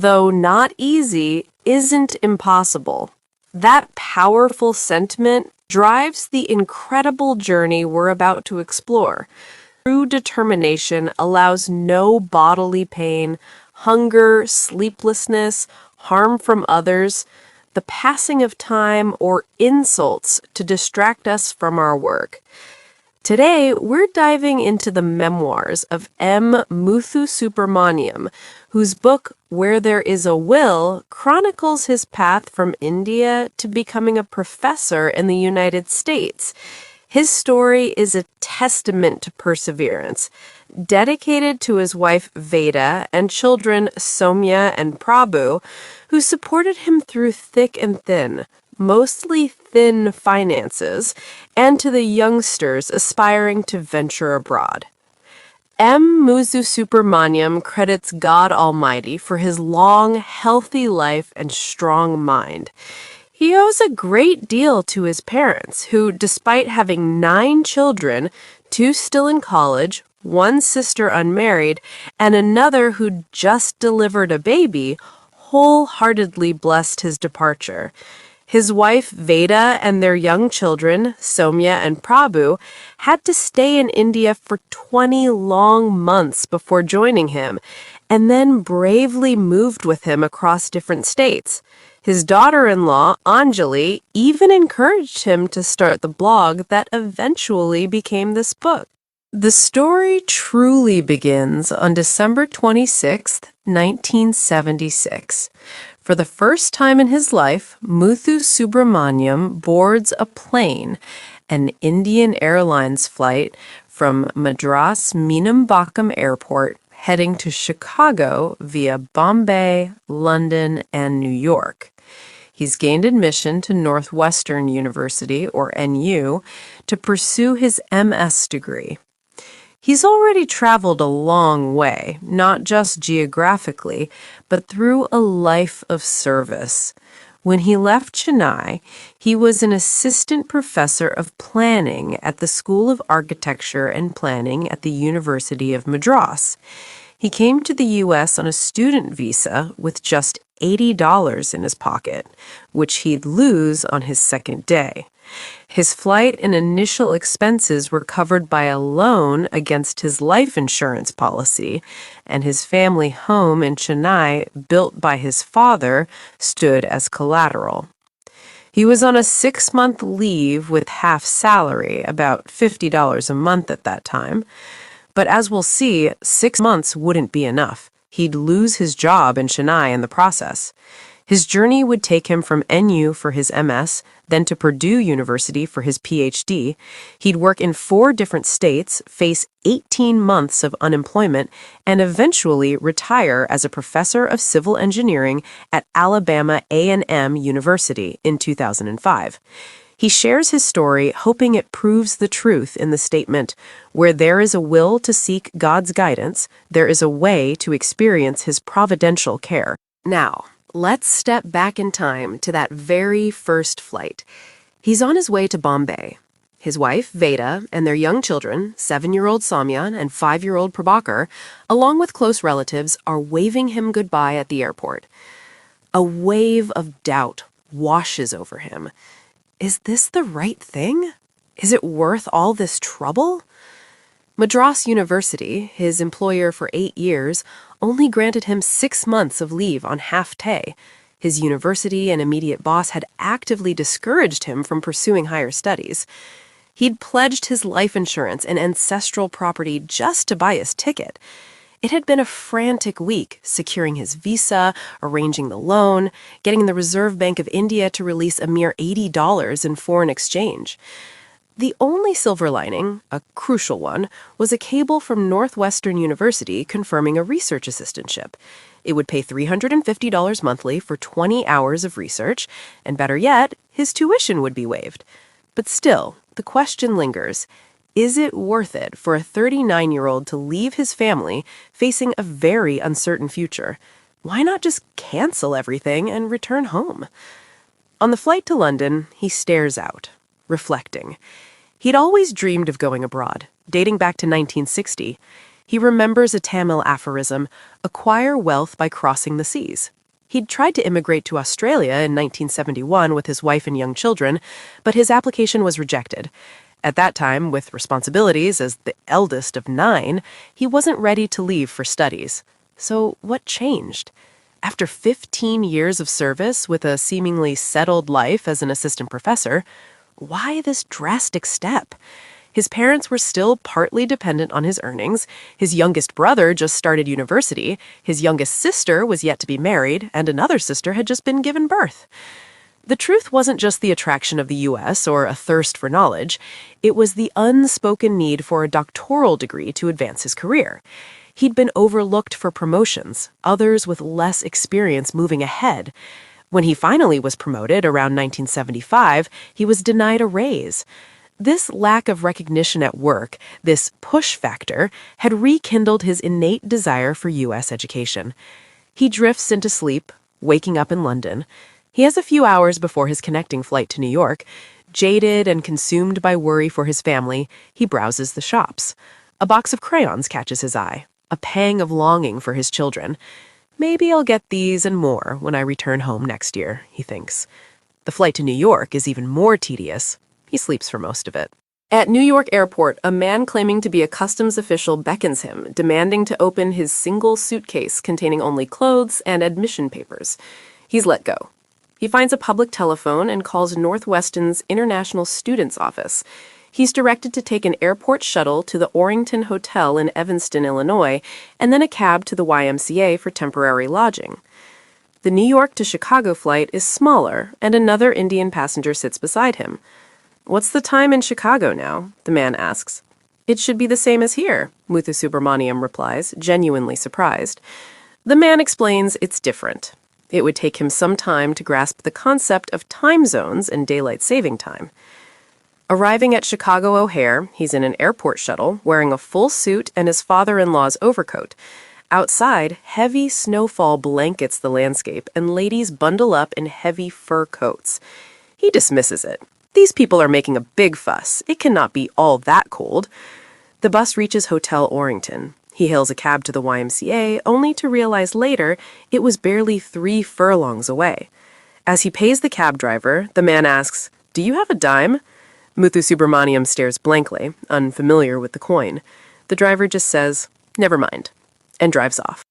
though not easy, isn't impossible. That powerful sentiment drives the incredible journey we're about to explore. True determination allows no bodily pain, hunger, sleeplessness, harm from others, the passing of time, or insults to distract us from our work. Today, we're diving into the memoirs of M. Muthusubramaniam, whose book, Where There Is a Will, chronicles his path from India to becoming a professor in the United States. His story is a testament to perseverance. Dedicated to his wife Veda and children Soumya and Prabhu, who supported him through thick and thin, mostly thin finances, and to the youngsters aspiring to venture abroad. M. Muthusubramaniam credits God Almighty for his long, healthy life and strong mind. He owes a great deal to his parents, who, despite having 9 children, 2 still in college, 1 sister unmarried, and another who just delivered a baby, wholeheartedly blessed his departure. His wife Veda and their young children, Soumya and Prabhu, had to stay in India for 20 long months before joining him, and then bravely moved with him across different states. His daughter-in-law, Anjali, even encouraged him to start the blog that eventually became this book. The story truly begins on December 26, 1976. For the first time in his life, Muthusubramaniam boards a plane, an Indian Airlines flight from Madras Meenambakkam Airport, heading to Chicago via Bombay, London, and New York. He's gained admission to Northwestern University, or NU, to pursue his MS degree. He's already traveled a long way, not just geographically, but through a life of service. When he left Chennai, he was an assistant professor of planning at the School of Architecture and Planning at the University of Madras. He came to the U.S. on a student visa with just $80 in his pocket, which he'd lose on his second day. His flight and initial expenses were covered by a loan against his life insurance policy, and his family home in Chennai, built by his father, stood as collateral. He was on a 6-month leave with half salary, about $50 a month at that time. But as we'll see, 6 months wouldn't be enough. He'd lose his job in Chennai in the process. His journey would take him from NU for his MS, then to Purdue University for his PhD. He'd work in 4 different states, face 18 months of unemployment, and eventually retire as a professor of civil engineering at Alabama A&M University in 2005. He shares his story, hoping it proves the truth in the statement, "Where there is a will to seek God's guidance, there is a way to experience his providential care." Now, let's step back in time to that very first flight. He's on his way to Bombay. His wife, Veda, and their young children, 7-year-old Soumya and 5-year-old Prabhakar, along with close relatives, are waving him goodbye at the airport. A wave of doubt washes over him. Is this the right thing? Is it worth all this trouble? Madras University, his employer for 8 years, only granted him 6 months of leave on half pay. His university and immediate boss had actively discouraged him from pursuing higher studies. He'd pledged his life insurance and ancestral property just to buy his ticket. It had been a frantic week, securing his visa, arranging the loan, getting the Reserve Bank of India to release a mere $80 in foreign exchange. The only silver lining, a crucial one, was a cable from Northwestern University confirming a research assistantship. It would pay $350 monthly for 20 hours of research, and better yet, his tuition would be waived. But still, the question lingers. Is it worth it for a 39-year-old to leave his family facing a very uncertain future? Why not just cancel everything and return home? On the flight to London, he stares out, reflecting. He'd always dreamed of going abroad, dating back to 1960. He remembers a Tamil aphorism, acquire wealth by crossing the seas. He'd tried to immigrate to Australia in 1971 with his wife and young children, but his application was rejected. At that time, with responsibilities as the eldest of 9, he wasn't ready to leave for studies. So what changed? After 15 years of service with a seemingly settled life as an assistant professor, why this drastic step? His parents were still partly dependent on his earnings. His youngest brother just started university. His youngest sister was yet to be married, and another sister had just been given birth. The truth wasn't just the attraction of the U.S. or a thirst for knowledge. It was the unspoken need for a doctoral degree to advance his career. He'd been overlooked for promotions, others with less experience moving ahead. When he finally was promoted around 1975, he was denied a raise. This lack of recognition at work, this push factor, had rekindled his innate desire for U.S. education. He drifts into sleep, waking up in London. He has a few hours before his connecting flight to New York. Jaded and consumed by worry for his family, he browses the shops. A box of crayons catches his eye, a pang of longing for his children. Maybe I'll get these and more when I return home next year, he thinks. The flight to New York is even more tedious. He sleeps for most of it. At New York Airport, a man claiming to be a customs official beckons him, demanding to open his single suitcase containing only clothes and admission papers. He's let go. He finds a public telephone and calls Northwestern's International Students Office. He's directed to take an airport shuttle to the Orrington Hotel in Evanston, Illinois, and then a cab to the YMCA for temporary lodging. The New York to Chicago flight is smaller, and another Indian passenger sits beside him. "What's the time in Chicago now?" the man asks. "It should be the same as here," Muthu Subramaniam replies, genuinely surprised. The man explains it's different. It would take him some time to grasp the concept of time zones and daylight saving time. Arriving at Chicago O'Hare, he's in an airport shuttle, wearing a full suit and his father-in-law's overcoat. Outside, heavy snowfall blankets the landscape, and ladies bundle up in heavy fur coats. He dismisses it. These people are making a big fuss. It cannot be all that cold. The bus reaches Hotel Orrington. He hails a cab to the YMCA, only to realize later it was barely 3 furlongs away. As he pays the cab driver, the man asks, "Do you have a dime?" Muthu Subramaniam stares blankly, unfamiliar with the coin. The driver just says, "Never mind," and drives off.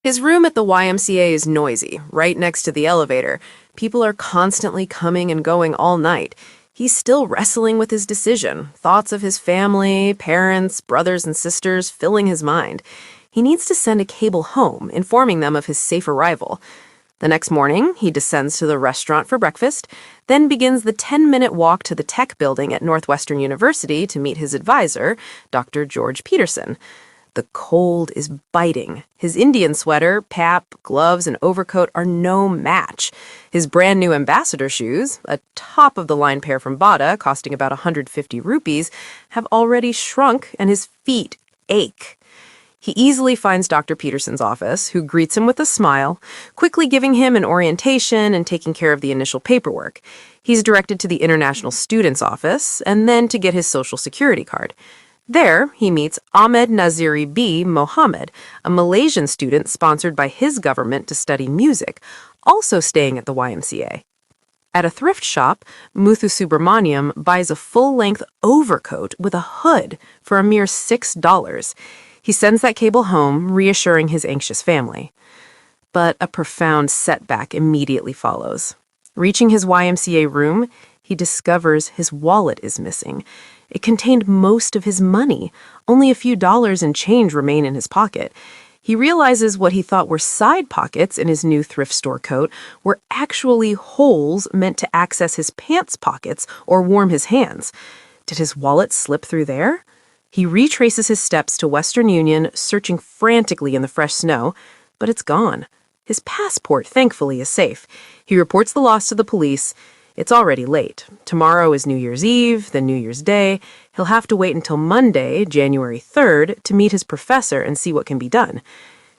His room at the YMCA is noisy, right next to the elevator. People are constantly coming and going all night. He's still wrestling with his decision, thoughts of his family, parents, brothers and sisters filling his mind. He needs to send a cable home, informing them of his safe arrival. The next morning, he descends to the restaurant for breakfast, then begins the 10-minute walk to the tech building at Northwestern University to meet his advisor, Dr. George Peterson. The cold is biting. His Indian sweater, pap, gloves, and overcoat are no match. His brand new ambassador shoes, a top-of-the-line pair from Bata costing about 150 rupees, have already shrunk and his feet ache. He easily finds Dr. Peterson's office, who greets him with a smile, quickly giving him an orientation and taking care of the initial paperwork. He's directed to the International Students Office, and then to get his Social Security card. There, he meets Ahmed Naziri B. Mohammed, a Malaysian student sponsored by his government to study music, also staying at the YMCA. At a thrift shop, Muthu Subramaniam buys a full-length overcoat with a hood for a mere $6. He sends that cable home, reassuring his anxious family. But a profound setback immediately follows. Reaching his YMCA room, he discovers his wallet is missing. It contained most of his money. Only a few dollars in change remain in his pocket. He realizes what he thought were side pockets in his new thrift store coat were actually holes meant to access his pants pockets or warm his hands. Did his wallet slip through there? He retraces his steps to Western Union, searching frantically in the fresh snow, but it's gone. His passport, thankfully, is safe. He reports the loss to the police. It's already late. Tomorrow is New Year's Eve, then New Year's Day. He'll have to wait until Monday, January 3rd, to meet his professor and see what can be done.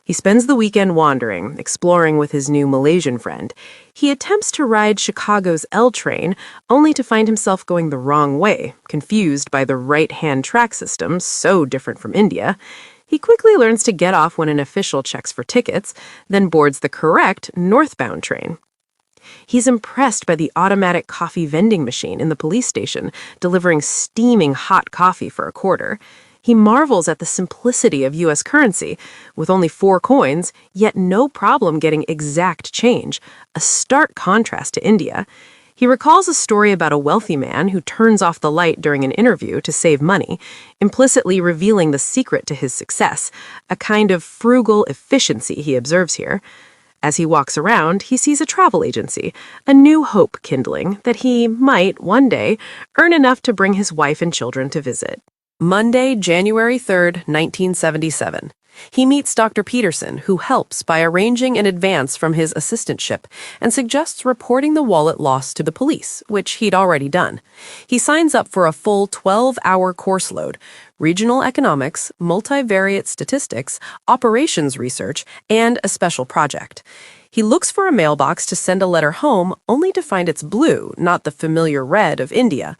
He spends the weekend wandering, exploring with his new Malaysian friend. He attempts to ride Chicago's L train, only to find himself going the wrong way, confused by the right-hand track system, so different from India. He quickly learns to get off when an official checks for tickets, then boards the correct northbound train. He's impressed by the automatic coffee vending machine in the police station, delivering steaming hot coffee for a quarter. He marvels at the simplicity of U.S. currency, with only 4 coins, yet no problem getting exact change, a stark contrast to India. He recalls a story about a wealthy man who turns off the light during an interview to save money, implicitly revealing the secret to his success, a kind of frugal efficiency he observes here. As he walks around, he sees a travel agency, a new hope kindling that he might, one day, earn enough to bring his wife and children to visit. Monday, January 3rd, 1977. He meets Dr. Peterson, who helps by arranging an advance from his assistantship and suggests reporting the wallet lost to the police, which he'd already done. He signs up for a full 12-hour course load: regional economics, multivariate statistics, operations research, and a special project. He looks for a mailbox to send a letter home, only to find it's blue, not the familiar red of India.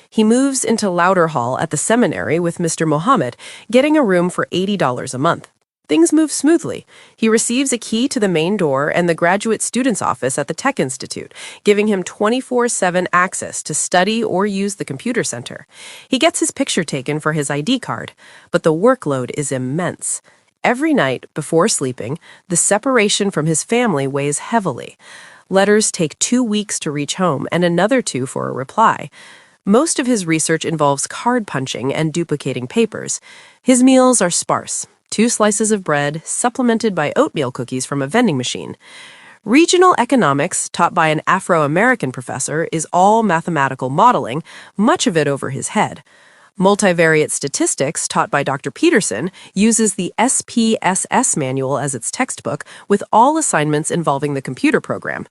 He moves into Louder Hall at the seminary with Mr. Mohammed, getting a room for $80 a month. Things move smoothly. He receives a key to the main door and the graduate student's office at the Tech Institute, giving him 24/7 access to study or use the computer center. He gets his picture taken for his ID card, but the workload is immense. Every night, before sleeping, the separation from his family weighs heavily. Letters take 2 weeks to reach home and another 2 for a reply. Most of his research involves card punching and duplicating papers. His meals are sparse: 2 slices of bread, supplemented by oatmeal cookies from a vending machine. Regional economics, taught by an Afro-American professor, is all mathematical modeling, much of it over his head. Multivariate statistics, taught by Dr. Peterson, uses the SPSS manual as its textbook, with all assignments involving the computer program.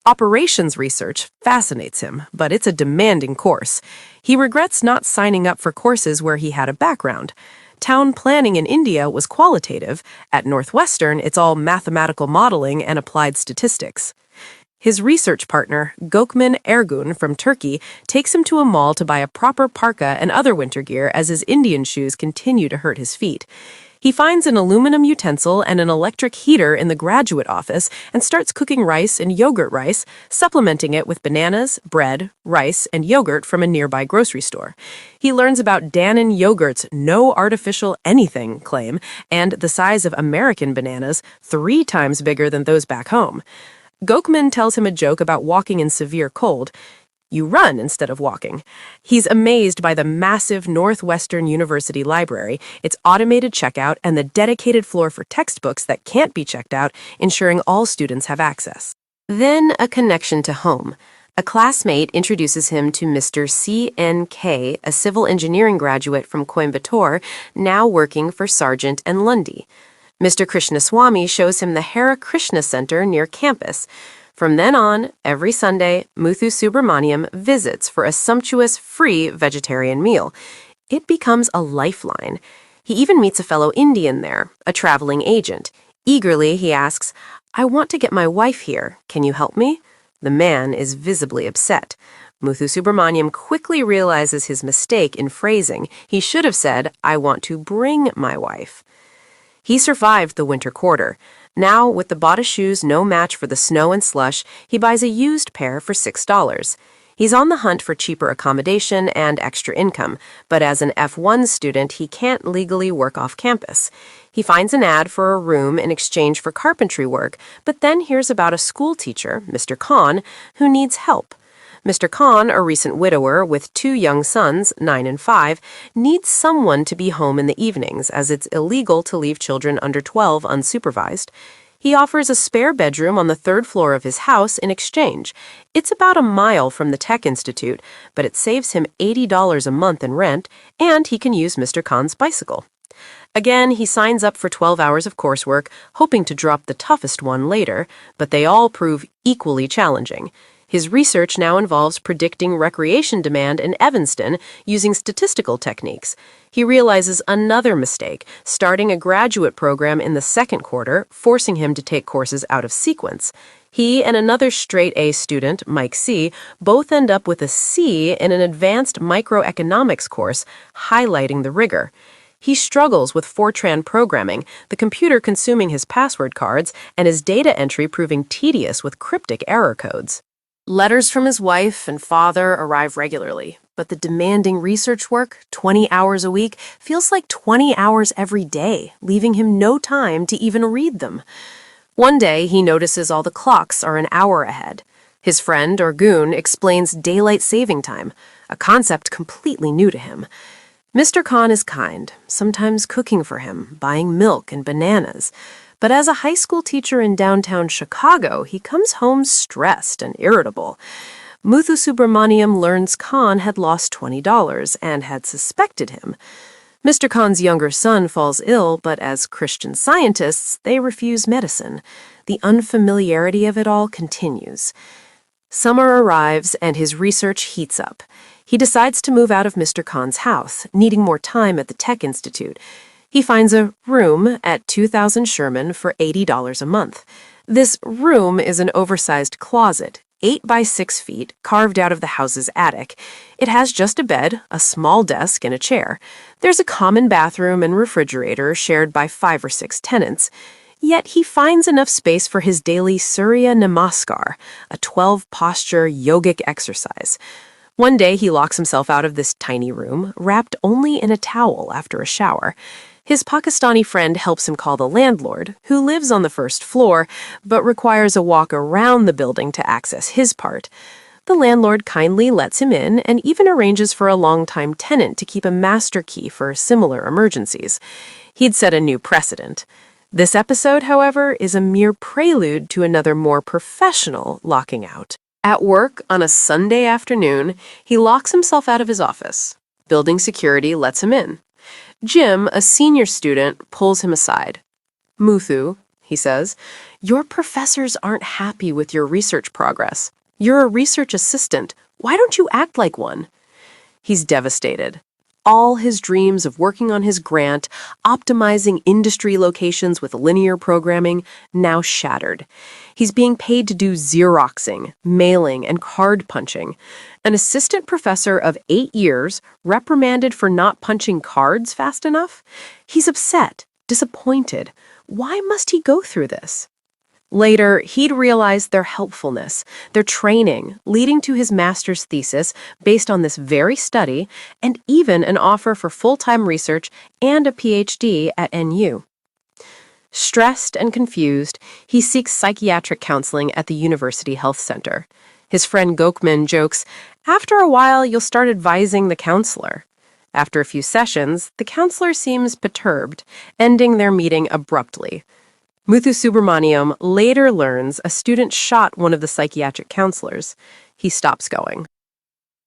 Operations research fascinates him, but it's a demanding course. He regrets not signing up for courses where he had a background. Town planning in India was qualitative. At Northwestern, it's all mathematical modeling and applied statistics. His research partner, Gökmen Ergun from Turkey, takes him to a mall to buy a proper parka and other winter gear as his Indian shoes continue to hurt his feet. He finds an aluminum utensil and an electric heater in the graduate office and starts cooking rice and yogurt rice, supplementing it with bananas, bread, rice, and yogurt from a nearby grocery store. He learns about Dannon Yogurt's no artificial anything claim and the size of American bananas, 3 times bigger than those back home. Gökmen tells him a joke about walking in severe cold. You run instead of walking. He's amazed by the massive Northwestern University library, its automated checkout, and the dedicated floor for textbooks that can't be checked out, ensuring all students have access. Then a connection to home. A classmate introduces him to Mr. C.N.K., a civil engineering graduate from Coimbatore, now working for Sargent and Lundy. Mr. Krishnaswamy shows him the Hare Krishna Center near campus. From then on, every Sunday, Muthu Subramaniam visits for a sumptuous, free vegetarian meal. It becomes a lifeline. He even meets a fellow Indian there, a traveling agent. Eagerly, he asks, "I want to get my wife here. Can you help me?" The man is visibly upset. Muthu Subramaniam quickly realizes his mistake in phrasing. He should have said, "I want to bring my wife." He survived the winter quarter. Now, with the bought shoes no match for the snow and slush, he buys a used pair for $6. He's on the hunt for cheaper accommodation and extra income, but as an F1 student, he can't legally work off campus. He finds an ad for a room in exchange for carpentry work, but then hears about a school teacher, Mr. Khan, who needs help. Mr. Khan, a recent widower with 2 young sons, 9 and 5, needs someone to be home in the evenings, as it's illegal to leave children under 12 unsupervised. He offers a spare bedroom on the 3rd floor of his house in exchange. It's about a mile from the Tech Institute, but it saves him $80 a month in rent, and he can use Mr. Khan's bicycle. Again, he signs up for 12 hours of coursework, hoping to drop the toughest one later, but they all prove equally challenging. His research now involves predicting recreation demand in Evanston using statistical techniques. He realizes another mistake, starting a graduate program in the 2nd quarter, forcing him to take courses out of sequence. He and another straight-A student, Mike C., both end up with a C in an advanced microeconomics course, highlighting the rigor. He struggles with Fortran programming, the computer consuming his password cards, and his data entry proving tedious with cryptic error codes. Letters from his wife and father arrive regularly, but the demanding research work, 20 hours a week, feels like 20 hours every day, leaving him no time to even read them. One day, he notices all the clocks are an hour ahead. His friend, or goon, explains daylight saving time, a concept completely new to him. Mr. Khan is kind, sometimes cooking for him, buying milk and bananas. But as a high school teacher in downtown Chicago, he comes home stressed and irritable. Muthu Subramaniam learns Khan had lost $20 and had suspected him. Mr. Khan's younger son falls ill, but as Christian Scientists, they refuse medicine. The unfamiliarity of it all continues. Summer arrives and his research heats up. He decides to move out of Mr. Khan's house, needing more time at the Tech Institute. He finds a room at 2000 Sherman for $80 a month. This room is an oversized closet, 8 by 6 feet, carved out of the house's attic. It has just a bed, a small desk, and a chair. There's a common bathroom and refrigerator shared by 5 or 6 tenants. Yet he finds enough space for his daily Surya Namaskar, a 12-posture yogic exercise. One day he locks himself out of this tiny room, wrapped only in a towel after a shower. His Pakistani friend helps him call the landlord, who lives on the first floor, but requires a walk around the building to access his part. The landlord kindly lets him in and even arranges for a longtime tenant to keep a master key for similar emergencies. He'd set a new precedent. This episode, however, is a mere prelude to another more professional locking out. At work on a Sunday afternoon, he locks himself out of his office. Building security lets him in. Jim, a senior student, pulls him aside. "Muthu," he says, "your professors aren't happy with your research progress. You're a research assistant. Why don't you act like one?" He's devastated. All his dreams of working on his grant, optimizing industry locations with linear programming, now shattered. He's being paid to do Xeroxing, mailing, and card punching. An assistant professor of 8 years, reprimanded for not punching cards fast enough? He's upset, disappointed. Why must he go through this? Later, he'd realize their helpfulness, their training, leading to his master's thesis based on this very study, and even an offer for full-time research and a PhD at NU. Stressed and confused, he seeks psychiatric counseling at the University Health Center. His friend Gokman jokes, "After a while, you'll start advising the counselor." After a few sessions, the counselor seems perturbed, ending their meeting abruptly. Muthu Subramaniam later learns a student shot one of the psychiatric counselors. He stops going.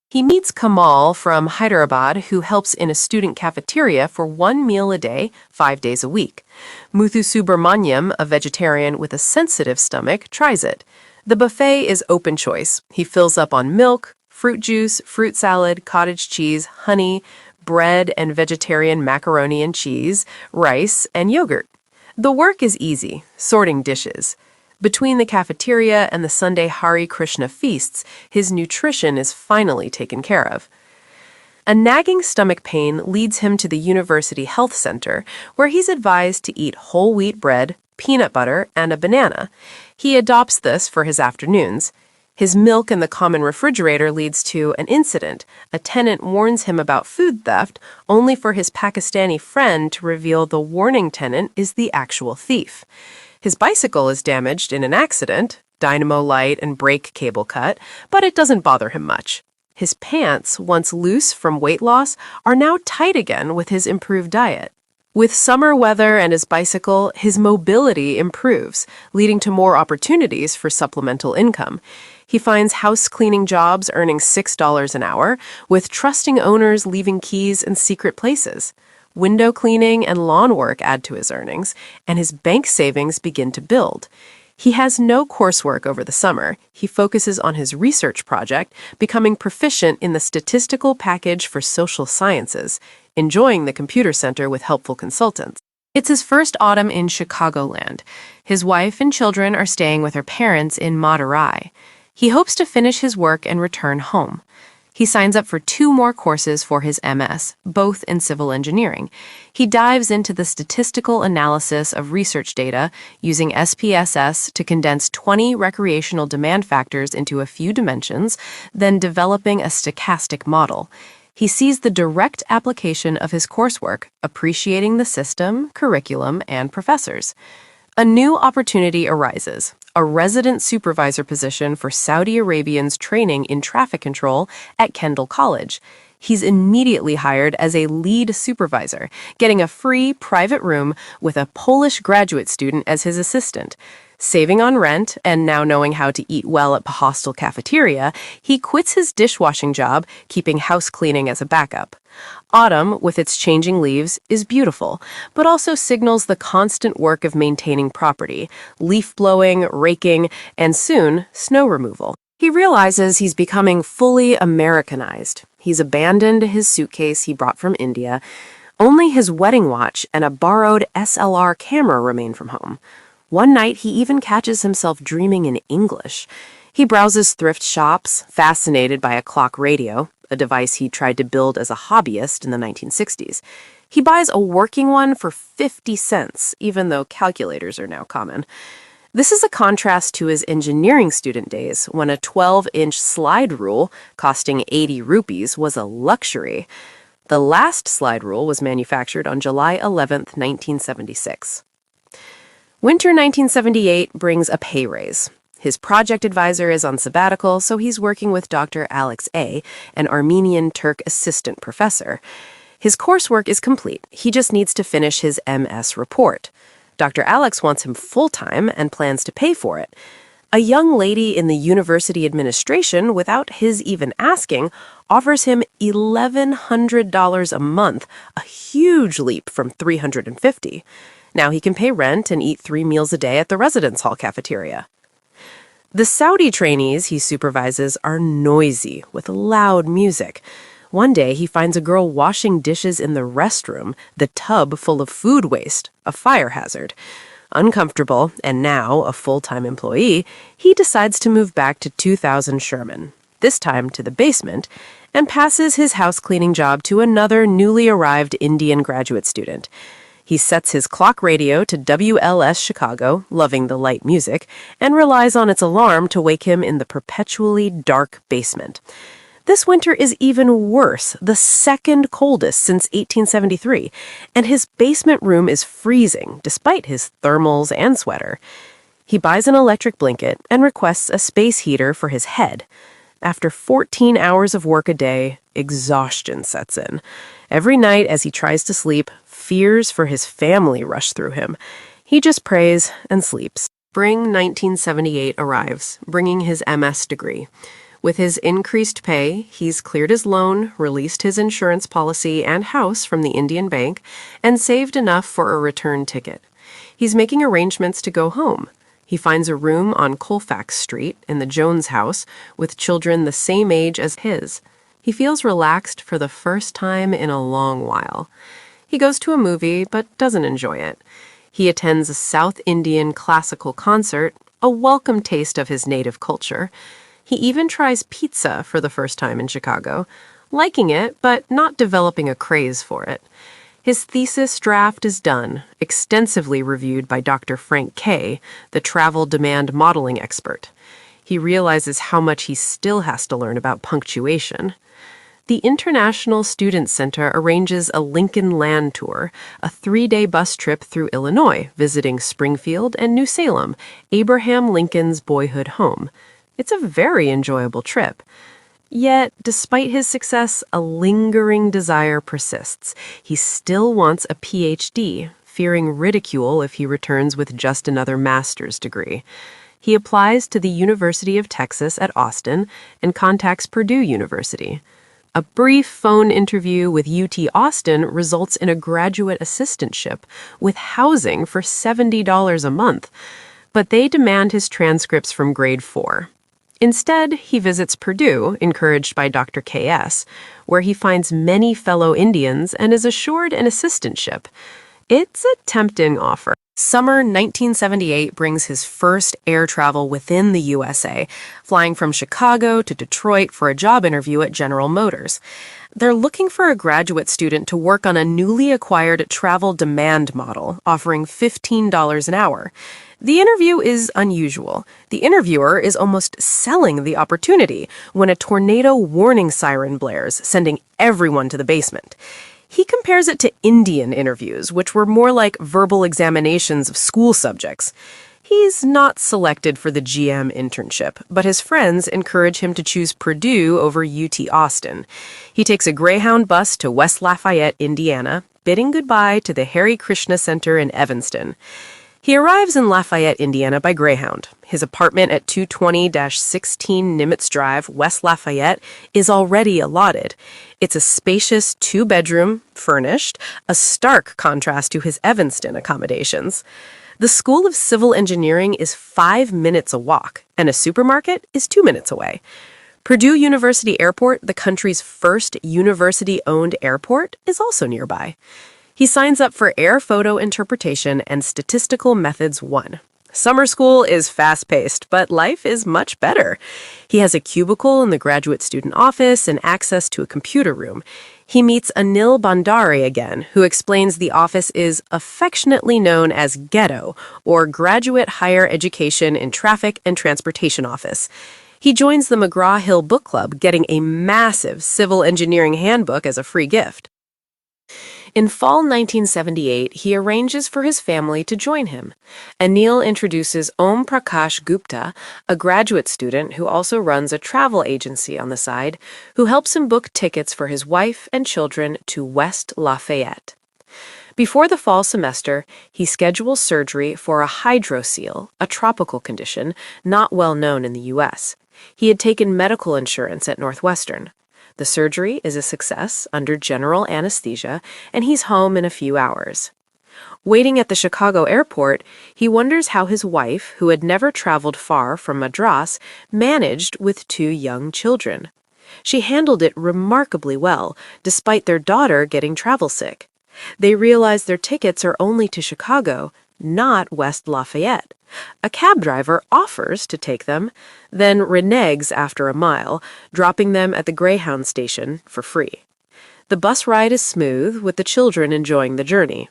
He meets Kamal from Hyderabad, who helps in a student cafeteria for 1 meal a day, 5 days a week. Muthu Subramaniam, a vegetarian with a sensitive stomach, tries it. The buffet is open choice. He fills up on milk, fruit juice, fruit salad, cottage cheese, honey, bread and vegetarian macaroni and cheese, rice, and yogurt. The work is easy, sorting dishes. Between the cafeteria and the Sunday Hare Krishna feasts, his nutrition is finally taken care of. A nagging stomach pain leads him to the University Health Center, where he's advised to eat whole wheat bread, peanut butter, and a banana. He adopts this for his afternoons. His milk in the common refrigerator leads to an incident. A tenant warns him about food theft, only for his Pakistani friend to reveal the warning tenant is the actual thief. His bicycle is damaged in an accident, dynamo light and brake cable cut, but it doesn't bother him much. His pants, once loose from weight loss, are now tight again with his improved diet. With summer weather and his bicycle, his mobility improves, leading to more opportunities for supplemental income. He finds house cleaning jobs earning $6 an hour, with trusting owners leaving keys in secret places. Window cleaning and lawn work add to his earnings, and his bank savings begin to build. He has no coursework over the summer. He focuses on his research project, becoming proficient in the statistical package for social sciences, enjoying the computer center with helpful consultants. It's his first autumn in Chicagoland. His wife and children are staying with her parents in Madurai. He hopes to finish his work and return home. He signs up for 2 more courses for his MS, both in civil engineering. He dives into the statistical analysis of research data using SPSS to condense 20 recreational demand factors into a few dimensions, then developing a stochastic model. He sees the direct application of his coursework, appreciating the system, curriculum, and professors. A new opportunity arises, a resident supervisor position for Saudi Arabians training in traffic control at Kendall College. He's immediately hired as a lead supervisor, getting a free private room with a Polish graduate student as his assistant. Saving on rent and now knowing how to eat well at the hostel cafeteria, he quits his dishwashing job, keeping house cleaning as a backup. Autumn, with its changing leaves, is beautiful, but also signals the constant work of maintaining property, leaf blowing, raking, and soon, snow removal. He realizes he's becoming fully Americanized. He's abandoned his suitcase he brought from India. Only his wedding watch and a borrowed SLR camera remain from home. One night, he even catches himself dreaming in English. He browses thrift shops, fascinated by a clock radio, a device he tried to build as a hobbyist in the 1960s. He buys a working one for 50 cents, even though calculators are now common. This is a contrast to his engineering student days, when a 12-inch slide rule, costing 80 rupees, was a luxury. The last slide rule was manufactured on July 11, 1976. Winter 1978 brings a pay raise. His project advisor is on sabbatical, so he's working with Dr. Alex A., an Armenian Turk assistant professor. His coursework is complete. He just needs to finish his MS report. Dr. Alex wants him full-time and plans to pay for it. A young lady in the university administration, without his even asking, offers him $1,100 a month, a huge leap from $350. Now he can pay rent and eat 3 meals a day at the residence hall cafeteria. The Saudi trainees he supervises are noisy, with loud music. One day he finds a girl washing dishes in the restroom, the tub full of food waste, a fire hazard. Uncomfortable, and now a full-time employee, he decides to move back to 2000 Sherman, this time to the basement, and passes his house cleaning job to another newly arrived Indian graduate student. He sets his clock radio to WLS Chicago, loving the light music, and relies on its alarm to wake him in the perpetually dark basement. This winter is even worse, the second coldest since 1873, and his basement room is freezing, despite his thermals and sweater. He buys an electric blanket and requests a space heater for his head. After 14 hours of work a day, exhaustion sets in. Every night as he tries to sleep, fears for his family rush through him. He just prays and sleeps. Spring 1978 arrives, bringing his MS degree. With his increased pay, he's cleared his loan, released his insurance policy and house from the Indian bank, and saved enough for a return ticket. He's making arrangements to go home. He finds a room on Colfax Street in the Jones house with children the same age as his. He feels relaxed for the first time in a long while. He goes to a movie, but doesn't enjoy it. He attends a South Indian classical concert, a welcome taste of his native culture. He even tries pizza for the first time in Chicago, liking it, but not developing a craze for it. His thesis draft is done, extensively reviewed by Dr. Frank K., the travel demand modeling expert. He realizes how much he still has to learn about punctuation. The International Student Center arranges a Lincoln Land Tour, a 3-day bus trip through Illinois, visiting Springfield and New Salem, Abraham Lincoln's boyhood home. It's a very enjoyable trip. Yet, despite his success, a lingering desire persists. He still wants a PhD, fearing ridicule if he returns with just another master's degree. He applies to the University of Texas at Austin and contacts Purdue University. A brief phone interview with UT Austin results in a graduate assistantship with housing for $70 a month, but they demand his transcripts from grade 4. Instead, he visits Purdue, encouraged by Dr. K.S., where he finds many fellow Indians and is assured an assistantship. It's a tempting offer. Summer 1978 brings his first air travel within the USA, flying from Chicago to Detroit for a job interview at General Motors. They're looking for a graduate student to work on a newly acquired travel demand model, offering $15 an hour. The interview is unusual. The interviewer is almost selling the opportunity when a tornado warning siren blares, sending everyone to the basement. He compares it to Indian interviews, which were more like verbal examinations of school subjects. He's not selected for the GM internship, but his friends encourage him to choose Purdue over UT Austin. He takes a Greyhound bus to West Lafayette, Indiana, bidding goodbye to the Hare Krishna Center in Evanston. He arrives in Lafayette, Indiana by Greyhound. His apartment at 220-16 Nimitz Drive, West Lafayette, is already allotted. It's a spacious two-bedroom, furnished, a stark contrast to his Evanston accommodations. The School of Civil Engineering is 5 minutes a walk, and a supermarket is 2 minutes away. Purdue University Airport, the country's first university-owned airport, is also nearby. He signs up for Air Photo Interpretation and Statistical Methods 1. Summer school is fast-paced, but life is much better. He has a cubicle in the graduate student office and access to a computer room. He meets Anil Bhandari again, who explains the office is affectionately known as Ghetto, or Graduate Higher Education in Traffic and Transportation Office. He joins the McGraw-Hill Book Club, getting a massive civil engineering handbook as a free gift. In fall 1978, he arranges for his family to join him. Anil introduces Om Prakash Gupta, a graduate student who also runs a travel agency on the side, who helps him book tickets for his wife and children to West Lafayette. Before the fall semester, he schedules surgery for a hydrocele, a tropical condition not well known in the U.S. He had taken medical insurance at Northwestern. The surgery is a success under general anesthesia, and he's home in a few hours. Waiting at the Chicago airport, he wonders how his wife, who had never traveled far from Madras, managed with 2 young children. She handled it remarkably well, despite their daughter getting travel sick. They realize their tickets are only to Chicago, not West Lafayette. A cab driver offers to take them, then reneges after a mile, dropping them at the Greyhound station for free. The bus ride is smooth, with the children enjoying the journey.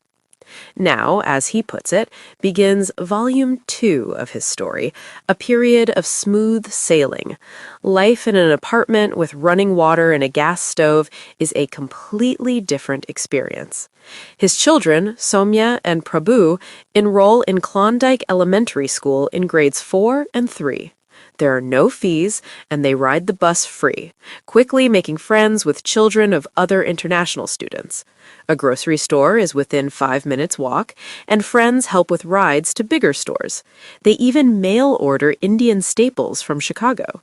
Now, as he puts it, begins Volume 2 of his story, a period of smooth sailing. Life in an apartment with running water and a gas stove is a completely different experience. His children, Soumya and Prabhu, enroll in Klondike Elementary School in grades 4 and 3. There are no fees, and they ride the bus free, quickly making friends with children of other international students. A grocery store is within 5 minutes' walk, and friends help with rides to bigger stores. They even mail order Indian staples from Chicago.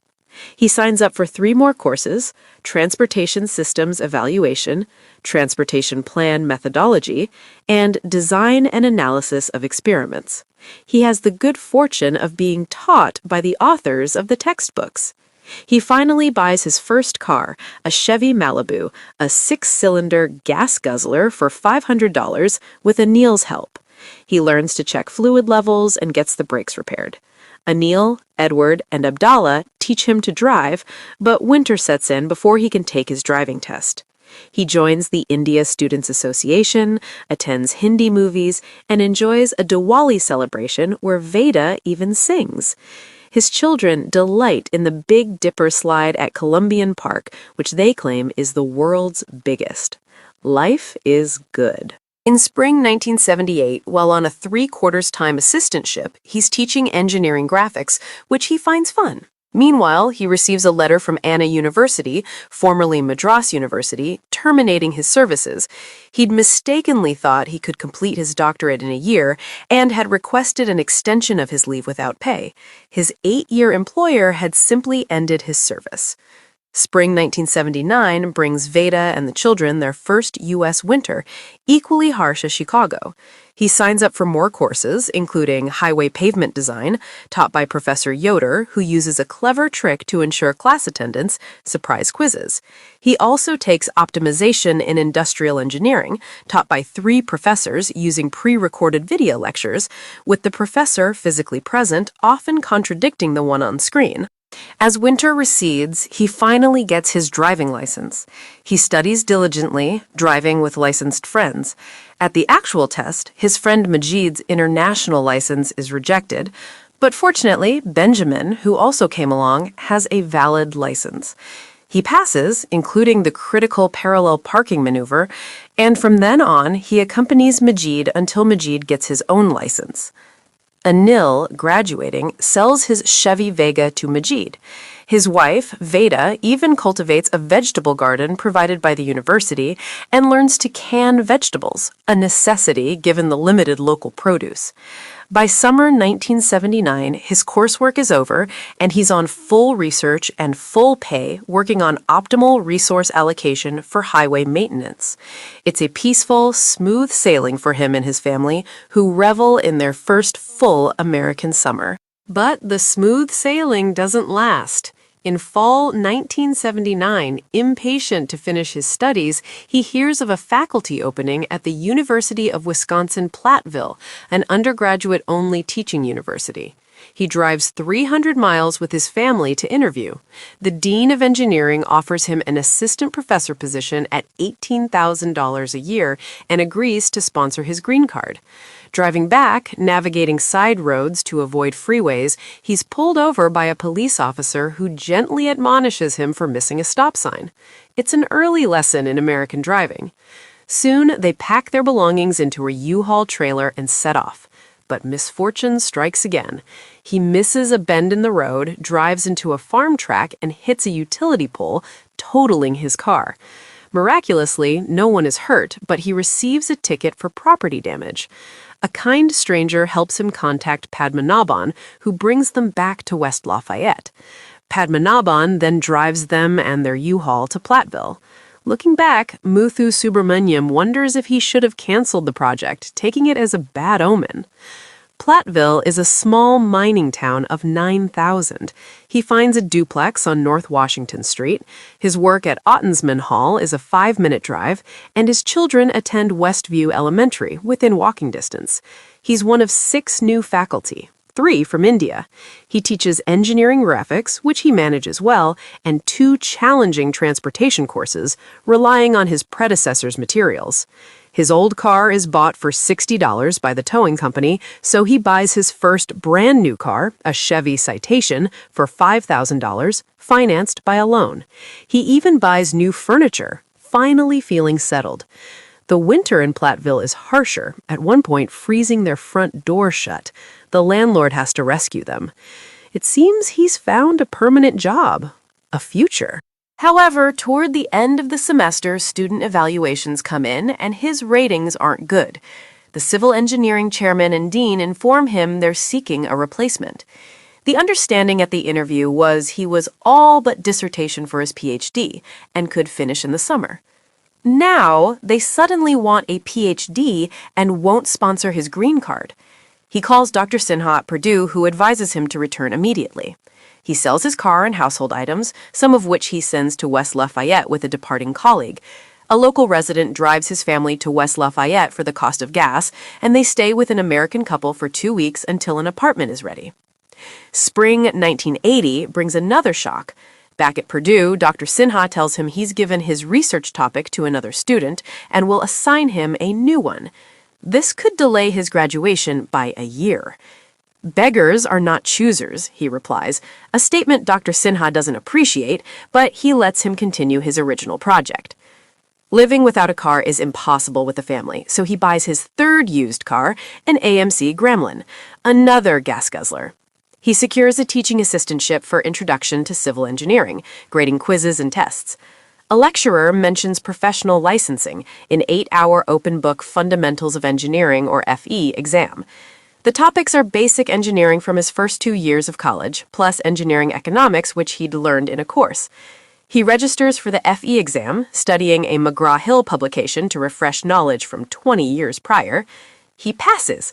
He signs up for 3 more courses: Transportation Systems Evaluation, Transportation Plan Methodology, and Design and Analysis of Experiments. He has the good fortune of being taught by the authors of the textbooks. He finally buys his first car, a Chevy Malibu, a 6-cylinder gas guzzler for $500 with Anil's help. He learns to check fluid levels and gets the brakes repaired. Anil, Edward, and Abdallah teach him to drive, but winter sets in before he can take his driving test. He joins the India Students Association, attends Hindi movies, and enjoys a Diwali celebration where Veda even sings. His children delight in the Big Dipper slide at Columbian Park, which they claim is the world's biggest. Life is good. In spring 1978, while on a 3/4-time assistantship, he's teaching engineering graphics, which he finds fun. Meanwhile, he receives a letter from Anna University, formerly Madras University, terminating his services. He'd mistakenly thought he could complete his doctorate in a year and had requested an extension of his leave without pay. His 8-year employer had simply ended his service. Spring 1979 brings Veda and the children their first U.S. winter, equally harsh as Chicago. He signs up for more courses, including highway pavement design, taught by Professor Yoder, who uses a clever trick to ensure class attendance, surprise quizzes. He also takes optimization in industrial engineering, taught by 3 professors using pre-recorded video lectures, with the professor physically present, often contradicting the one on screen. As winter recedes, he finally gets his driving license. He studies diligently, driving with licensed friends. At the actual test, his friend Majid's international license is rejected, but fortunately, Benjamin, who also came along, has a valid license. He passes, including the critical parallel parking maneuver, and from then on, he accompanies Majid until Majid gets his own license. Anil, graduating, sells his Chevy Vega to Majid. His wife, Veda, even cultivates a vegetable garden provided by the university and learns to can vegetables, a necessity given the limited local produce. By summer 1979, his coursework is over, and he's on full research and full pay working on optimal resource allocation for highway maintenance. It's a peaceful, smooth sailing for him and his family, who revel in their first full American summer. But the smooth sailing doesn't last. In fall 1979, impatient to finish his studies, he hears of a faculty opening at the University of Wisconsin-Platteville, an undergraduate-only teaching university. He drives 300 miles with his family to interview. The dean of engineering offers him an assistant professor position at $18,000 a year and agrees to sponsor his green card. Driving back, navigating side roads to avoid freeways, he's pulled over by a police officer who gently admonishes him for missing a stop sign. It's an early lesson in American driving. Soon, they pack their belongings into a U-Haul trailer and set off. But misfortune strikes again. He misses a bend in the road, drives into a farm track, and hits a utility pole, totaling his car. Miraculously, no one is hurt, but he receives a ticket for property damage. A kind stranger helps him contact Padmanabhan, who brings them back to West Lafayette. Padmanabhan then drives them and their U-Haul to Platteville. Looking back, Muthu Subramaniam wonders if he should have canceled the project, taking it as a bad omen. Platteville is a small mining town of 9,000. He finds a duplex on North Washington Street. His work at Ottensman Hall is a 5-minute drive, and his children attend Westview Elementary, within walking distance. He's one of 6 new faculty, 3 from India. He teaches engineering graphics, which he manages well, and 2 challenging transportation courses, relying on his predecessor's materials. His old car is bought for $60 by the towing company, so he buys his first brand new car, a Chevy Citation, for $5,000, financed by a loan. He even buys new furniture, finally feeling settled. The winter in Platteville is harsher, at one point freezing their front door shut. The landlord has to rescue them. It seems he's found a permanent job, a future. However, toward the end of the semester, student evaluations come in, and his ratings aren't good. The civil engineering chairman and dean inform him they're seeking a replacement. The understanding at the interview was he was all but dissertation for his PhD and could finish in the summer. Now, they suddenly want a PhD and won't sponsor his green card. He calls Dr. Sinha at Purdue, who advises him to return immediately. He sells his car and household items, some of which he sends to West Lafayette with a departing colleague. A local resident drives his family to West Lafayette for the cost of gas, and they stay with an American couple for 2 weeks until an apartment is ready. Spring 1980 brings another shock. Back at Purdue, Dr. Sinha tells him he's given his research topic to another student and will assign him a new one. This could delay his graduation by a year. Beggars are not choosers, he replies, a statement Dr. Sinha doesn't appreciate, but he lets him continue his original project. Living without a car is impossible with the family, so he buys his 3rd used car, an AMC Gremlin, another gas guzzler. He secures a teaching assistantship for Introduction to Civil Engineering, grading quizzes and tests. A lecturer mentions professional licensing, an 8-hour open book Fundamentals of Engineering, or FE, exam. The topics are basic engineering from his first 2 years of college, plus engineering economics, which he'd learned in a course. He registers for the FE exam, studying a McGraw-Hill publication to refresh knowledge from 20 years prior. He passes.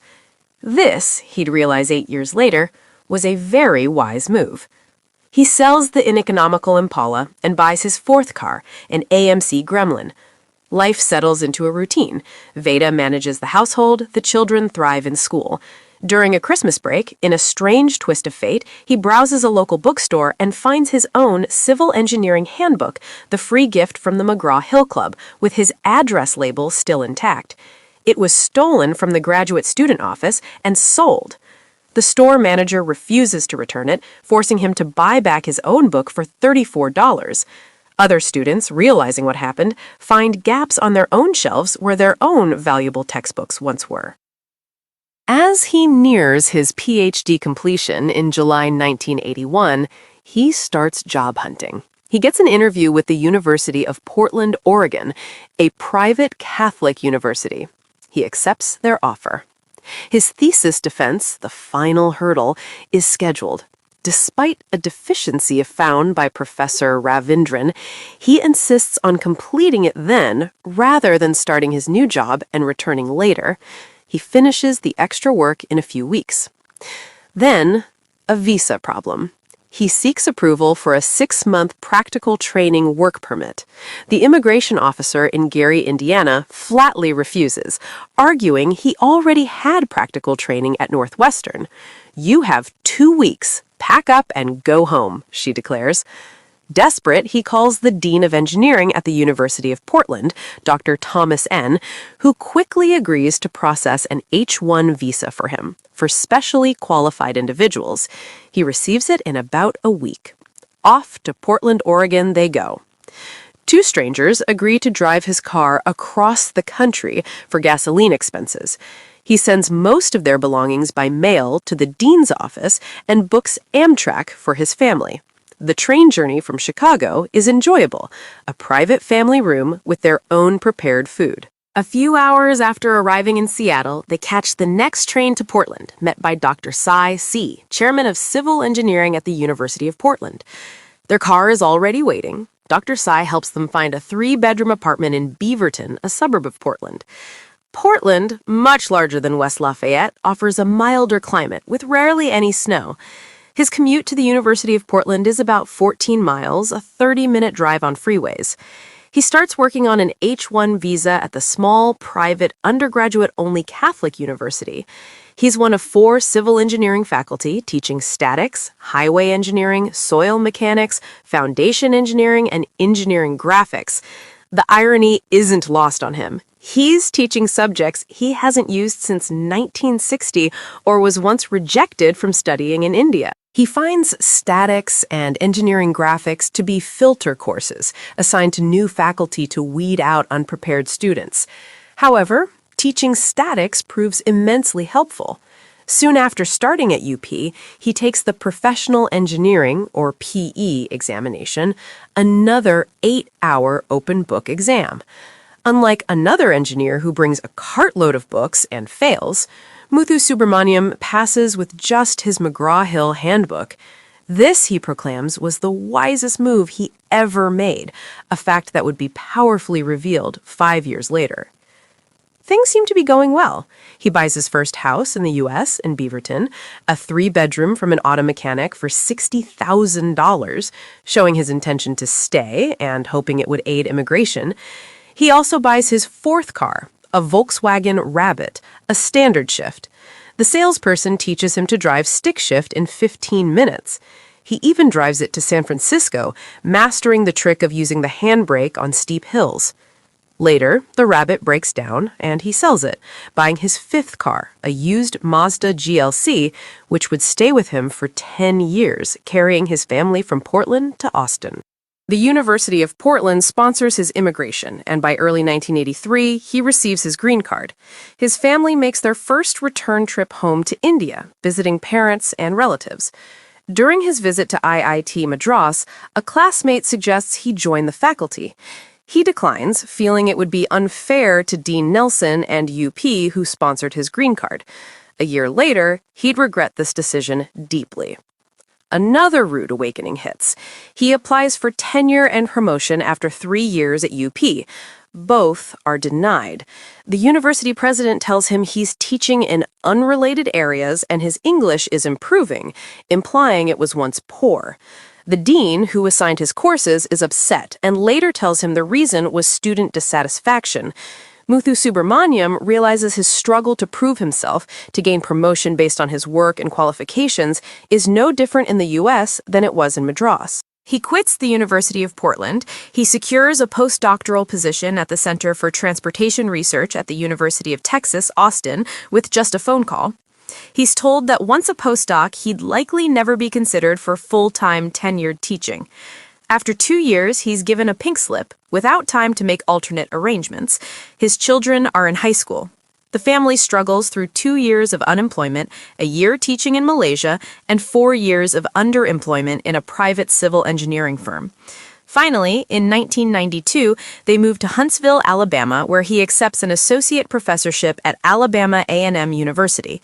This, he'd realize 8 years later, was a very wise move. He sells the ineconomical Impala and buys his fourth car, an AMC Gremlin. Life settles into a routine. Veda manages the household, the children thrive in school. During a Christmas break, in a strange twist of fate, he browses a local bookstore and finds his own civil engineering handbook, the free gift from the McGraw-Hill Club, with his address label still intact. It was stolen from the graduate student office and sold. The store manager refuses to return it, forcing him to buy back his own book for $34. Other students, realizing what happened, find gaps on their own shelves where their own valuable textbooks once were. As he nears his PhD completion in July 1981, he starts job hunting. He gets an interview with the University of Portland, Oregon, a private Catholic university. He accepts their offer. His thesis defense, the final hurdle, is scheduled. Despite a deficiency found by Professor Ravindran, he insists on completing it then, rather than starting his new job and returning later. He finishes the extra work in a few weeks. Then, a visa problem. He seeks approval for a 6-month practical training work permit. The immigration officer in Gary, Indiana, flatly refuses, arguing he already had practical training at Northwestern. "You have 2 weeks. Pack up and go home," she declares. Desperate, he calls the Dean of Engineering at the University of Portland, Dr. Thomas N., who quickly agrees to process an H-1 visa for him, for specially qualified individuals. He receives it in about a week. Off to Portland, Oregon they go. 2 strangers agree to drive his car across the country for gasoline expenses. He sends most of their belongings by mail to the dean's office and books Amtrak for his family. The train journey from Chicago is enjoyable, a private family room with their own prepared food. A few hours after arriving in Seattle, they catch the next train to Portland, met by Dr. Cy C., chairman of civil engineering at the University of Portland. Their car is already waiting. Dr. Cy helps them find a 3-bedroom apartment in Beaverton, a suburb of Portland. Portland, much larger than West Lafayette, offers a milder climate with rarely any snow. His commute to the University of Portland is about 14 miles, a 30-minute drive on freeways. He starts working on an H-1 visa at the small, private, undergraduate-only Catholic university. He's one of 4 civil engineering faculty teaching statics, highway engineering, soil mechanics, foundation engineering, and engineering graphics. The irony isn't lost on him. He's teaching subjects he hasn't used since 1960 or was once rejected from studying in India. He finds statics and engineering graphics to be filter courses assigned to new faculty to weed out unprepared students. However, teaching statics proves immensely helpful. Soon after starting at UP, he takes the Professional Engineering, or PE, examination, another 8-hour open book exam. Unlike another engineer who brings a cartload of books and fails, Muthu Subramaniam passes with just his McGraw-Hill handbook. This, he proclaims, was the wisest move he ever made, a fact that would be powerfully revealed 5 years later. Things seem to be going well. He buys his first house in the U.S., in Beaverton, a 3-bedroom from an auto mechanic for $60,000, showing his intention to stay and hoping it would aid immigration. He also buys his 4th car, a Volkswagen Rabbit, a standard shift. The salesperson teaches him to drive stick shift in 15 minutes. He even drives it to San Francisco, mastering the trick of using the handbrake on steep hills. Later, the Rabbit breaks down, and he sells it, buying his 5th car, a used Mazda GLC, which would stay with him for 10 years, carrying his family from Portland to Austin. The University of Portland sponsors his immigration, and by early 1983, he receives his green card. His family makes their first return trip home to India, visiting parents and relatives. During his visit to IIT Madras, a classmate suggests he join the faculty. He declines, feeling it would be unfair to Dean Nelson and UP, who sponsored his green card. A year later, he'd regret this decision deeply. another rude awakening hits. He applies for tenure and promotion after 3 years at UP. Both are denied. The university president tells him he's teaching in unrelated areas and his English is improving, implying it was once poor. The dean, who assigned his courses, is upset and later tells him the reason was student dissatisfaction. Muthu Subramaniam realizes his struggle to prove himself, to gain promotion based on his work and qualifications, is no different in the U.S. than it was in Madras. He quits the University of Portland. He secures a postdoctoral position at the Center for Transportation Research at the University of Texas, Austin, with just a phone call. He's told that once a postdoc, he'd likely never be considered for full-time tenured teaching. After 2 years, he's given a pink slip, without time to make alternate arrangements. His children are in high school. The family struggles through 2 years of unemployment, a year teaching in Malaysia, and 4 years of underemployment in a private civil engineering firm. Finally, in 1992, they moved to Huntsville, Alabama, where he accepts an associate professorship at Alabama A&M University.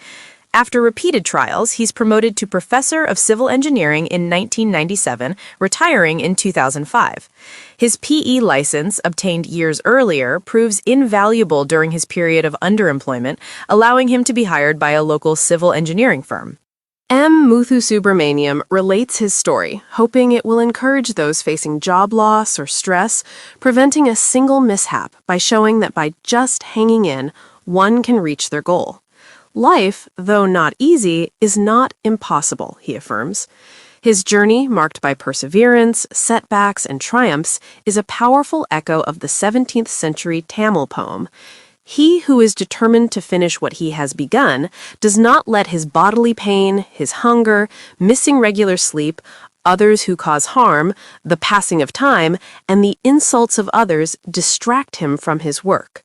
After repeated trials, he's promoted to Professor of Civil Engineering in 1997, retiring in 2005. His PE license, obtained years earlier, proves invaluable during his period of underemployment, allowing him to be hired by a local civil engineering firm. M. Muthu Subramaniam relates his story, hoping it will encourage those facing job loss or stress, preventing a single mishap by showing that by just hanging in, one can reach their goal. Life, though not easy, is not impossible, he affirms. His journey, marked by perseverance, setbacks, and triumphs, is a powerful echo of the 17th century Tamil poem. He who is determined to finish what he has begun does not let his bodily pain, his hunger, missing regular sleep, others who cause harm, the passing of time, and the insults of others distract him from his work.